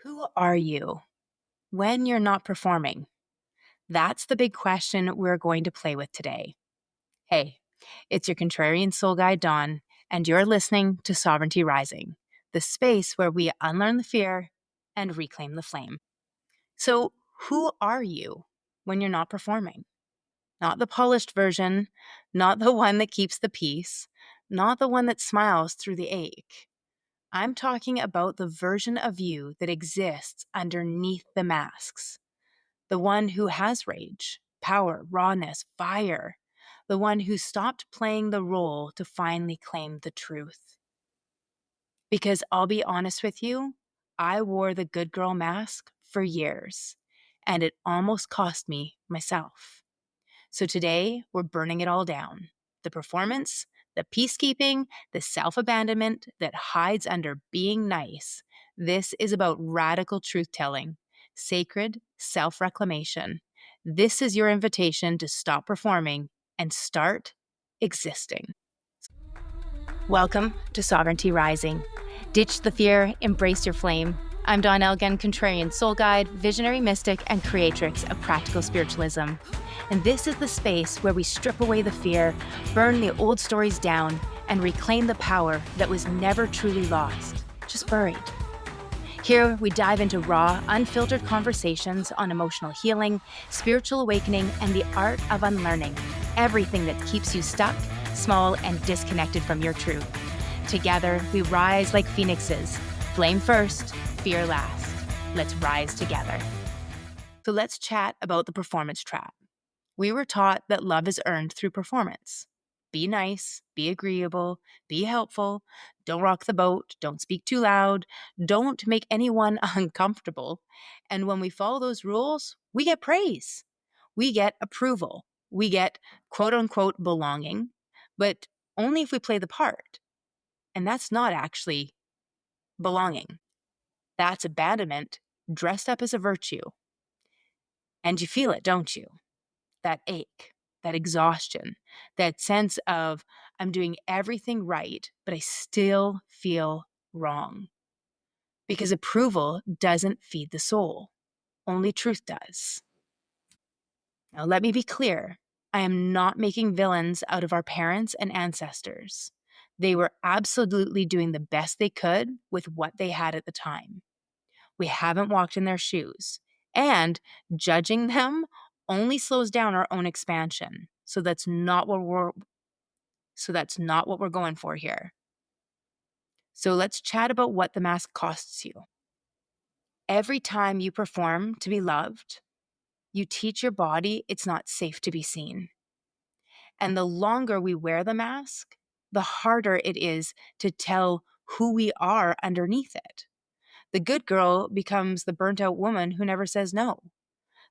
Who are you when you're not performing? That's the big question we're going to play with today. Hey, it's your contrarian soul guide, Dawn, and you're listening to Sovereignty Rising, the space where we unlearn the fear and reclaim the flame. So, who are you when you're not performing? Not the polished version, not the one that keeps the peace, not the one that smiles through the ache. I'm talking about the version of you that exists underneath the masks. The one who has rage, power, rawness, fire. The one who stopped playing the role to finally claim the truth. Because I'll be honest with you, I wore the good girl mask for years, and it almost cost me myself. So today, we're burning it all down. The performance, the peacekeeping, the self-abandonment that hides under being nice. This is about radical truth-telling, sacred self-reclamation. This is your invitation to stop performing and start existing. Welcome to Sovereignty Rising. Ditch the fear, embrace your flame. I'm Dawn Elgin, contrarian soul guide, visionary mystic, and creatrix of practical spiritualism. And this is the space where we strip away the fear, burn the old stories down, and reclaim the power that was never truly lost, just buried. Here, we dive into raw, unfiltered conversations on emotional healing, spiritual awakening, and the art of unlearning everything that keeps you stuck, small, and disconnected from your truth. Together, we rise like phoenixes. Flame first, fear last. Let's rise together. So let's chat about the performance trap. We were taught that love is earned through performance. Be nice, be agreeable, be helpful, don't rock the boat, don't speak too loud, don't make anyone uncomfortable. And when we follow those rules, we get praise. We get approval. We get quote unquote belonging, but only if we play the part. And that's not actually belonging. That's abandonment dressed up as a virtue. And you feel it, don't you? That ache, that exhaustion, that sense of I'm doing everything right, but I still feel wrong. Because approval doesn't feed the soul. Only truth does. Now, let me be clear. I am not making villains out of our parents and ancestors. They were absolutely doing the best they could with what they had at the time. We haven't walked in their shoes. And judging them only slows down our own expansion. So that's not what we're going for here. So let's chat about what the mask costs you. Every time you perform to be loved, you teach your body it's not safe to be seen. And the longer we wear the mask, the harder it is to tell who we are underneath it. The good girl becomes the burnt out woman who never says no.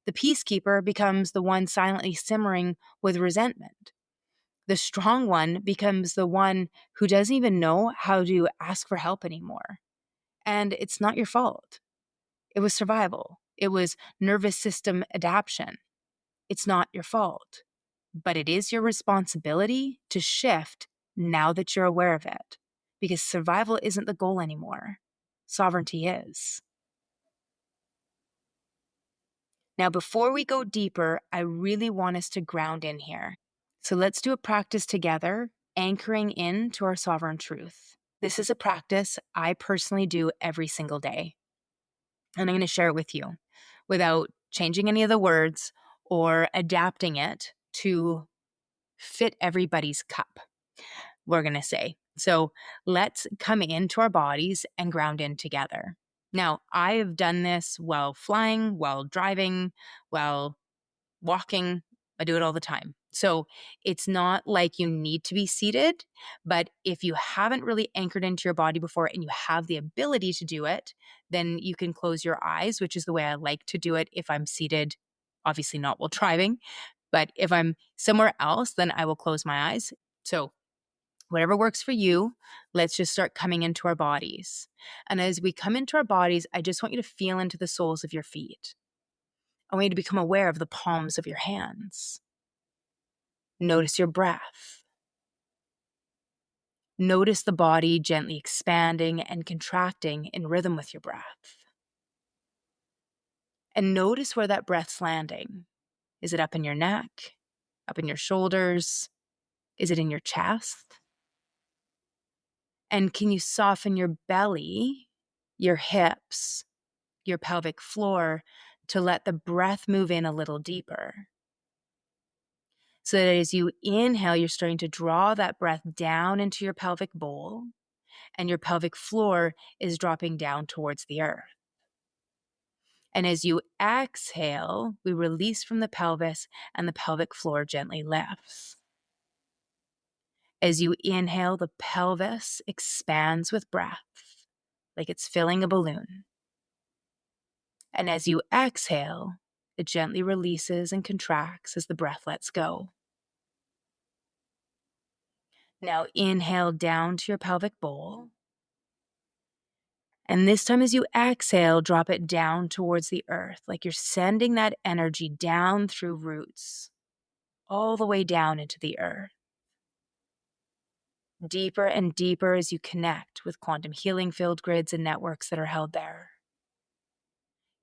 The peacekeeper becomes the one silently simmering with resentment. The strong one becomes the one who doesn't even know how to ask for help anymore. And it's not your fault. It was survival. It was nervous system adaptation. It's not your fault. But it is your responsibility to shift now that you're aware of it. Because survival isn't the goal anymore. Sovereignty is. Now, before we go deeper, I really want us to ground in here. So let's do a practice together, anchoring in to our sovereign truth. This is a practice I personally do every single day. And I'm going to share it with you without changing any of the words or adapting it to fit everybody's cup, we're going to say. So let's come into our bodies and ground in together. Now, I have done this while flying, while driving, while walking. I do it all the time. So it's not like you need to be seated, but if you haven't really anchored into your body before and you have the ability to do it, then you can close your eyes, which is the way I like to do it if I'm seated, obviously not while driving, but if I'm somewhere else, then I will close my eyes. So whatever works for you, let's just start coming into our bodies. And as we come into our bodies, I just want you to feel into the soles of your feet. I want you to become aware of the palms of your hands. Notice your breath. Notice the body gently expanding and contracting in rhythm with your breath. And notice where that breath's landing. Is it up in your neck? Up in your shoulders? Is it in your chest? And can you soften your belly, your hips, your pelvic floor to let the breath move in a little deeper? So that as you inhale, you're starting to draw that breath down into your pelvic bowl, and your pelvic floor is dropping down towards the earth. And as you exhale, we release from the pelvis and the pelvic floor gently lifts. As you inhale, the pelvis expands with breath, like it's filling a balloon. And as you exhale, it gently releases and contracts as the breath lets go. Now inhale down to your pelvic bowl. And this time, as you exhale, drop it down towards the earth, like you're sending that energy down through roots, all the way down into the earth. Deeper and deeper as you connect with quantum healing field grids and networks that are held there.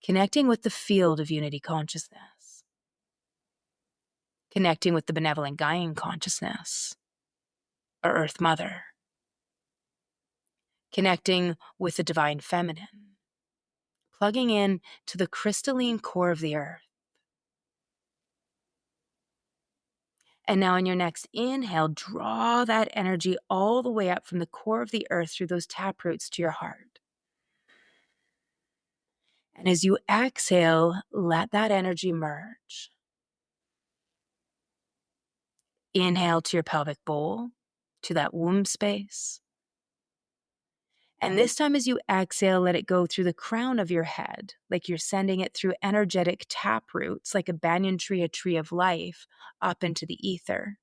Connecting with the field of unity consciousness. Connecting with the benevolent Gaian consciousness, or Earth Mother. Connecting with the divine feminine. Plugging in to the crystalline core of the earth. And now in your next inhale, draw that energy all the way up from the core of the earth through those taproots to your heart. And as you exhale, let that energy merge. Inhale to your pelvic bowl, to that womb space. And this time as you exhale, let it go through the crown of your head, like you're sending it through energetic taproots, like a banyan tree, a tree of life, up into the ether,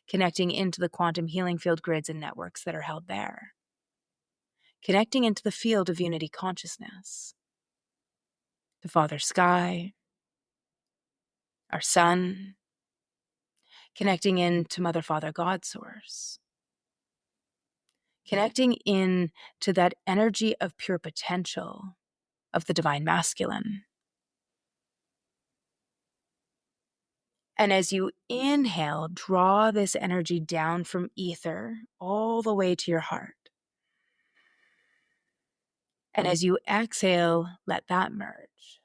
connecting into the quantum healing field grids and networks that are held there. Connecting into the field of unity consciousness, the Father Sky, our Sun, connecting into Mother, Father, God Source, connecting in to that energy of pure potential of the divine masculine. And as you inhale, draw this energy down from ether all the way to your heart. And as you exhale, let that merge.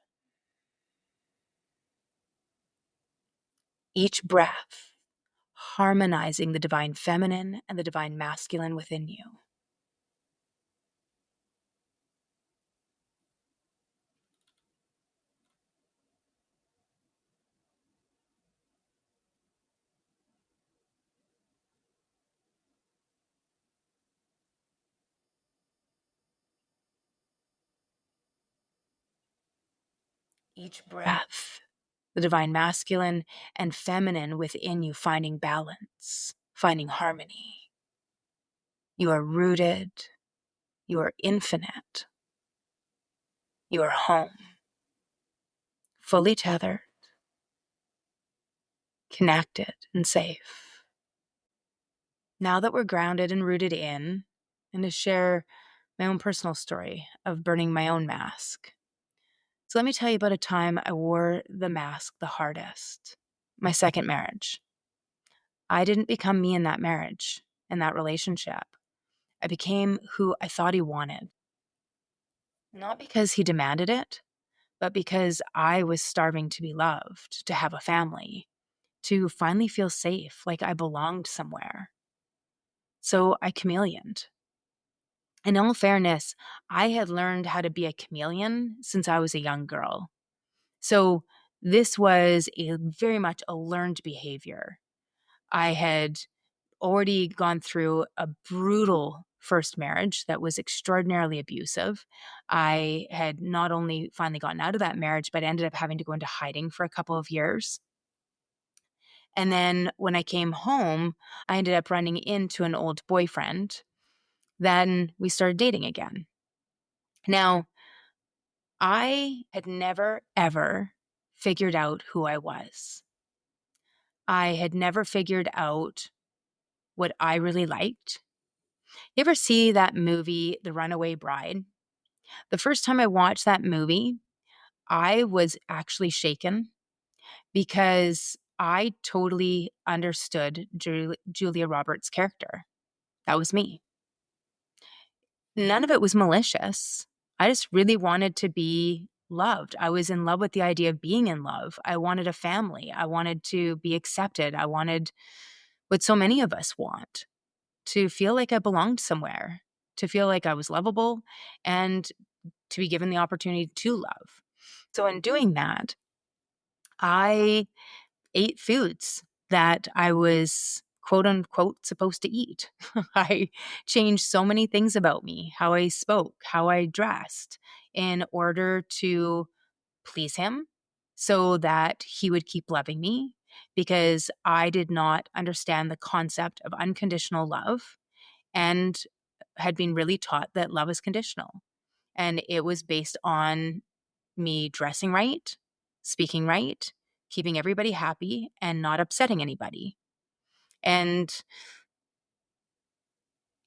Each breath harmonizing the divine feminine and the divine masculine within you. Each breath, the divine masculine and feminine within you finding balance, finding harmony. You are rooted. You are infinite. You are home. Fully tethered, connected, and safe. Now that we're grounded and rooted in, and to share my own personal story of burning my own mask. So let me tell you about a time I wore the mask the hardest. My second marriage. I didn't become me in that marriage, in that relationship. I became who I thought he wanted. Not because he demanded it, but because I was starving to be loved, to have a family, to finally feel safe, like I belonged somewhere. So I chameleoned. In all fairness, I had learned how to be a chameleon since I was a young girl. So this was very much a learned behavior. I had already gone through a brutal first marriage that was extraordinarily abusive. I had not only finally gotten out of that marriage, but ended up having to go into hiding for a couple of years. And then when I came home, I ended up running into an old boyfriend. Then we started dating again. Now, I had never, ever figured out who I was. I had never figured out what I really liked. You ever see that movie, The Runaway Bride? The first time I watched that movie, I was actually shaken because I totally understood Julia Roberts' character. That was me. None of it was malicious. I just really wanted to be loved. I was in love with the idea of being in love. I wanted a family. I wanted to be accepted. I wanted what so many of us want, to feel like I belonged somewhere, to feel like I was lovable, and to be given the opportunity to love. So, in doing that, I ate foods that I was quote unquote supposed to eat. I changed so many things about me, how I spoke, how I dressed, in order to please him so that he would keep loving me, because I did not understand the concept of unconditional love and had been really taught that love is conditional. And it was based on me dressing right, speaking right, keeping everybody happy, and not upsetting anybody. And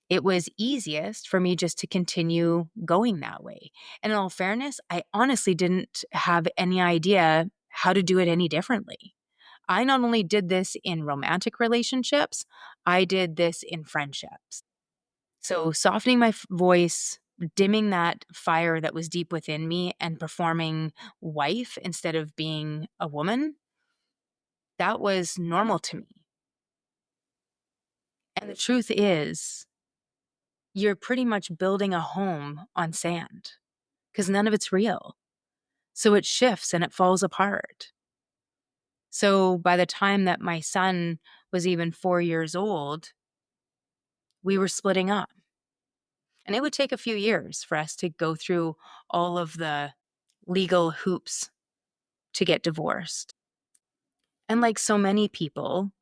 it was easiest for me just to continue going that way. And in all fairness, I honestly didn't have any idea how to do it any differently. I not only did this in romantic relationships, I did this in friendships. So softening my voice, dimming that fire that was deep within me, and performing wife instead of being a woman, that was normal to me. And the truth is, you're pretty much building a home on sand because none of it's real. So it shifts and it falls apart. So by the time that my son was even 4 years old, we were splitting up. And it would take a few years for us to go through all of the legal hoops to get divorced. And like so many people,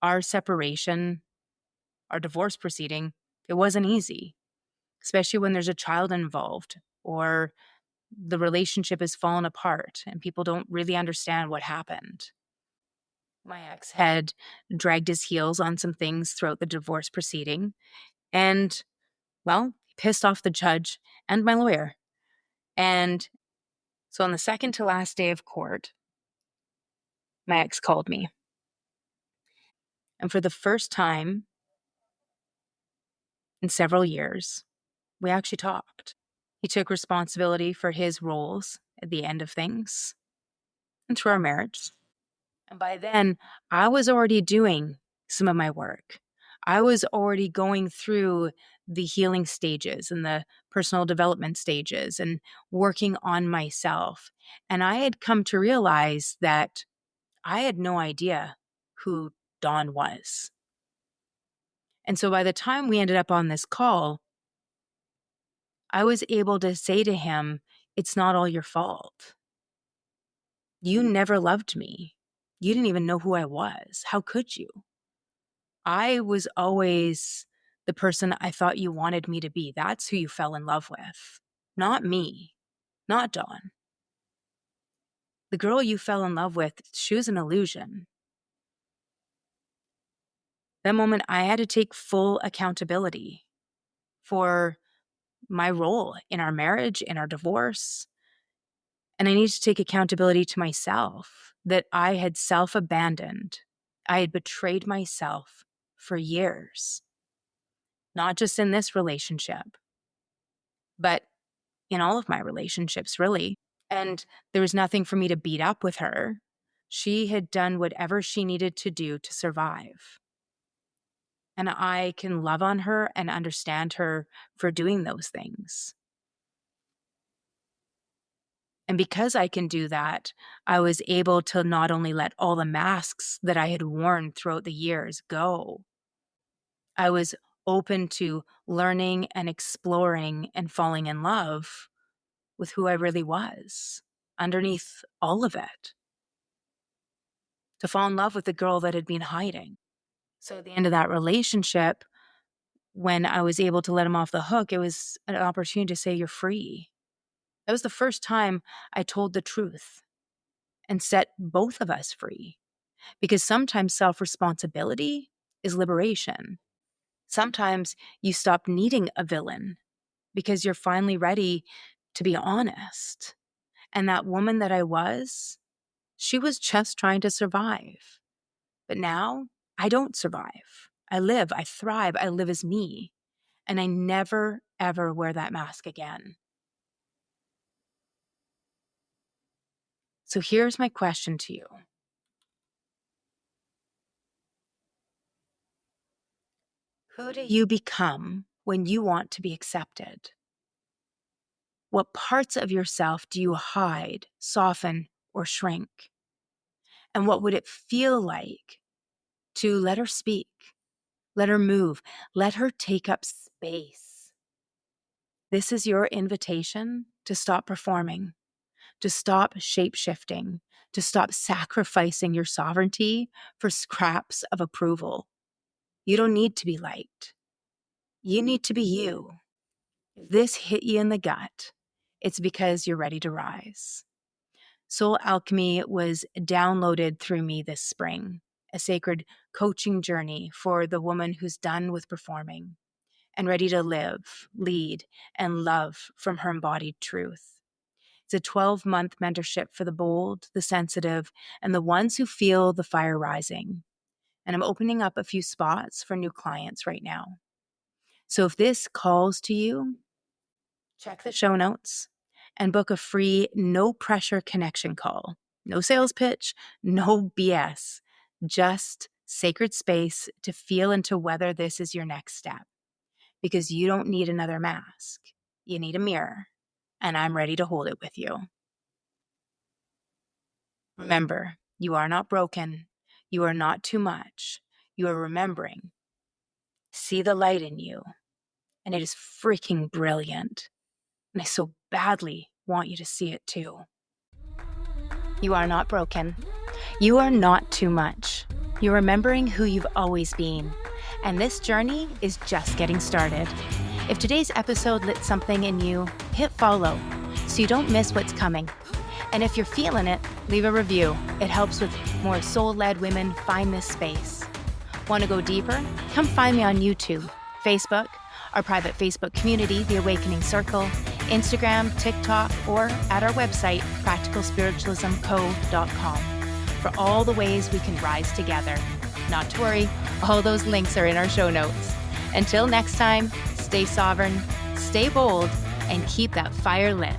our separation, our divorce proceeding, it wasn't easy, especially when there's a child involved or the relationship has fallen apart and people don't really understand what happened. My ex had dragged his heels on some things throughout the divorce proceeding, and, well, he pissed off the judge and my lawyer. And so on the second to last day of court, my ex called me. And for the first time in several years, we actually talked. He took responsibility for his roles at the end of things and through our marriage. And by then, I was already doing some of my work. I was already going through the healing stages and the personal development stages and working on myself. And I had come to realize that I had no idea who Dawn was. And so by the time we ended up on this call, I was able to say to him, "It's not all your fault. You never loved me. You didn't even know who I was. How could you? I was always the person I thought you wanted me to be. That's who you fell in love with. Not me. Not Dawn. The girl you fell in love with, she was an illusion." That moment, I had to take full accountability for my role in our marriage, in our divorce. And I need to take accountability to myself that I had self-abandoned. I had betrayed myself for years, not just in this relationship, but in all of my relationships, really. And there was nothing for me to beat up with her. She had done whatever she needed to do to survive. And I can love on her and understand her for doing those things. And because I can do that, I was able to not only let all the masks that I had worn throughout the years go, I was open to learning and exploring and falling in love with who I really was underneath all of it, to fall in love with the girl that had been hiding. So at the end of that relationship, when I was able to let him off the hook, it was an opportunity to say, "You're free." That was the first time I told the truth and set both of us free. Because sometimes self-responsibility is liberation. Sometimes you stop needing a villain because you're finally ready to be honest. And that woman that I was, she was just trying to survive. But now I don't survive. I live, I thrive, I live as me. And I never, ever wear that mask again. So here's my question to you. Who do you become when you want to be accepted? What parts of yourself do you hide, soften, or shrink? And what would it feel like to let her speak, let her move, let her take up space? This is your invitation to stop performing, to stop shape-shifting, to stop sacrificing your sovereignty for scraps of approval. You don't need to be liked. You need to be you. If this hit you in the gut, it's because you're ready to rise. Soul Alchemy was downloaded through me this spring, a sacred coaching journey for the woman who's done with performing and ready to live, lead, and love from her embodied truth. It's a 12-month mentorship for the bold, the sensitive, and the ones who feel the fire rising. And I'm opening up a few spots for new clients right now. So if this calls to you, check the show notes and book a free, no pressure connection call. No sales pitch, no BS, just sacred space to feel into whether this is your next step. Because you don't need another mask. You need a mirror, and I'm ready to hold it with you. Remember, you are not broken. You are not too much. You are remembering. See the light in you, and it is freaking brilliant. And I so badly want you to see it too. You are not broken. You are not too much. You're remembering who you've always been. And this journey is just getting started. If today's episode lit something in you, hit follow so you don't miss what's coming. And if you're feeling it, leave a review. It helps with more soul-led women find this space. Want to go deeper? Come find me on YouTube, Facebook, our private Facebook community, The Awakening Circle, Instagram, TikTok, or at our website, practicalspiritualismco.com, for all the ways we can rise together. Not to worry, all those links are in our show notes. Until next time, stay sovereign, stay bold, and keep that fire lit.